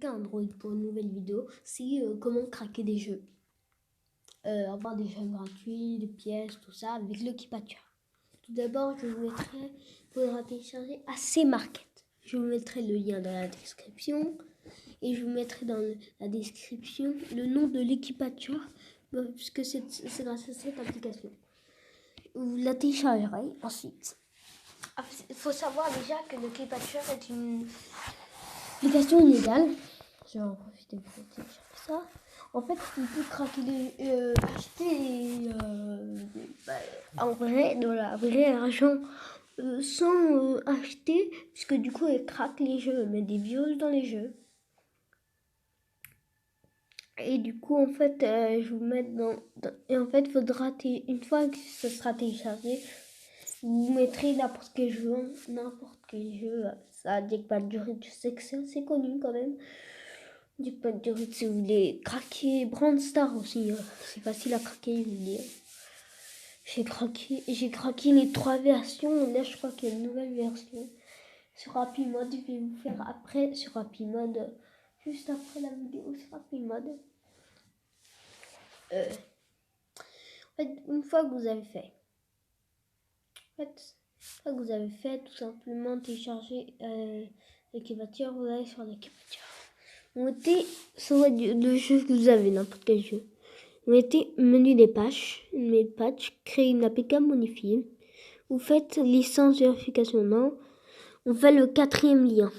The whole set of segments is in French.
Android pour une nouvelle vidéo, c'est comment craquer des jeux. Avoir des jeux gratuits, des pièces, tout ça, avec le Keepature. Tout d'abord, je vous mettrai, il faudra télécharger AC Market. Je vous mettrai le lien dans la description et je vous mettrai dans la description le nom de l'Equipature, puisque c'est grâce à cette application. Vous la téléchargerez ensuite. Il faut savoir déjà que le Keepature est une application illégale. Je vais en profiter pour télécharger ça. En fait, tu peux craquer acheter en vrai, de la vraie argent sans acheter, puisque du coup, elle craque les jeux, elle met des virus dans les jeux. Et du coup, en fait, je vous mets et en fait, faudra une fois que ce sera téléchargé, vous mettrez n'importe quel jeu. Ça a dit pas de durée, je sais que c'est assez connu quand même. Du pas de durée, si vous voulez craquer Brand Star aussi, c'est facile à craquer, je veux dire. J'ai craqué les 3 versions, là je crois qu'il y a une nouvelle version sur Happy Mode. Je vais vous faire après sur Happy Mode, juste après la vidéo sur Happy Mode. En fait, une fois que vous avez fait, tout simplement télécharger l'Equipature, vous allez sur l'Equipature. Vous mettez sur le jeu que vous avez, n'importe quel jeu. Vous mettez menu des pages, créer une APK modifiée. Vous faites licence vérification, non. On fait le 4e lien.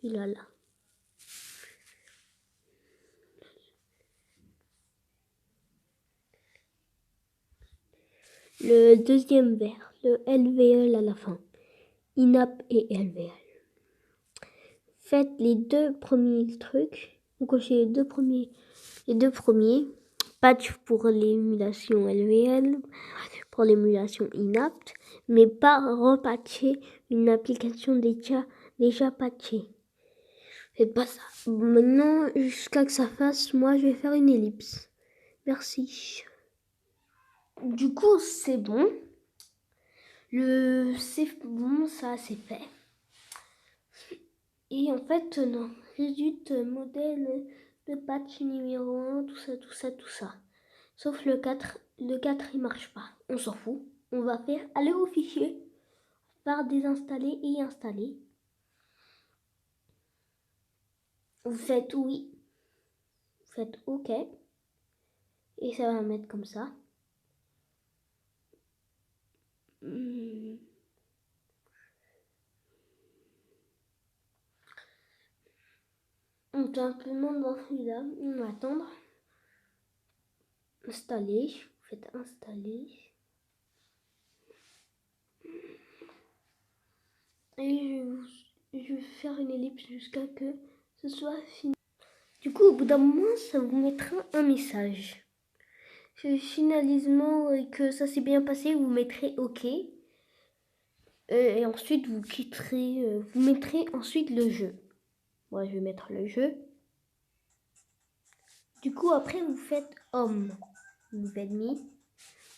Celui-là, là. Le 2e vers, le LVL à la fin. INAP et LVL. Faites les 2 premiers trucs. Vous cochez les deux premiers. Patch pour l'émulation LVL, pour l'émulation INAP, mais pas repatcher une application déjà patchée. Faites pas ça. Maintenant, jusqu'à que ça fasse, moi je vais faire une ellipse. Merci. Du coup, c'est bon. C'est bon, ça c'est fait. Et en fait, non. Résultat modèle de patch numéro 1, tout ça. Sauf le 4. Le 4, il marche pas. On s'en fout. On va faire aller au fichier, par désinstaller et installer. Vous faites oui. Vous faites OK. Et ça va mettre comme ça. On peut simplement dans celui-là, on va attendre. Installer. Vous faites installer. Et je vais faire une ellipse jusqu'à que ce soit fini. Du coup, au bout d'un moment, ça vous mettra un message. Finalement, que ça s'est bien passé, vous mettrez OK. Et ensuite, vous mettrez ensuite le jeu. Moi, je vais mettre le jeu. Du coup, après, vous faites Home. Vous faites mis.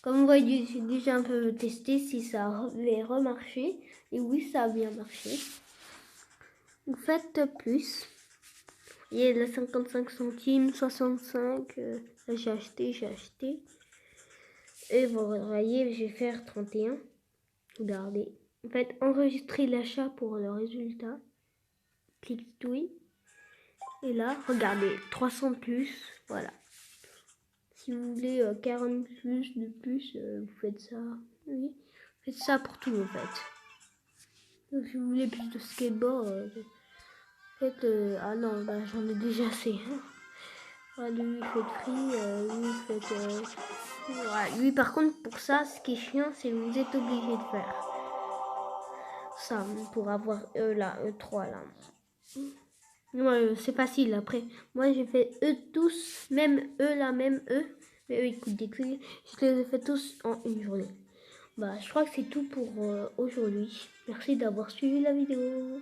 Comme vous voyez, j'ai déjà un peu testé si ça avait remarché. Et oui, ça a bien marché. Vous faites plus. Il y a les 55 centimes, 65. Là, j'ai acheté. Et vous voyez, je vais faire 31. Regardez. En fait, enregistrer l'achat pour le résultat. Clique oui. Et là, regardez, 300 de plus. Voilà. Si vous voulez 40 plus de plus, vous faites ça. Oui. Faites ça pour tout en fait. Donc, si vous voulez plus de skateboard, faites. Ah non, bah, j'en ai déjà assez. Voilà, lui, faites free. Lui, faites. Voilà. Lui, par contre, pour ça, ce qui est chiant, c'est que vous êtes obligé de faire ça pour avoir là, E3 là. Ouais, c'est facile après. Moi j'ai fait eux tous, même eux là, même eux. Mais eux ils coûtent des couilles. Je les ai fait tous en une journée. Bah je crois que c'est tout pour aujourd'hui. Merci d'avoir suivi la vidéo.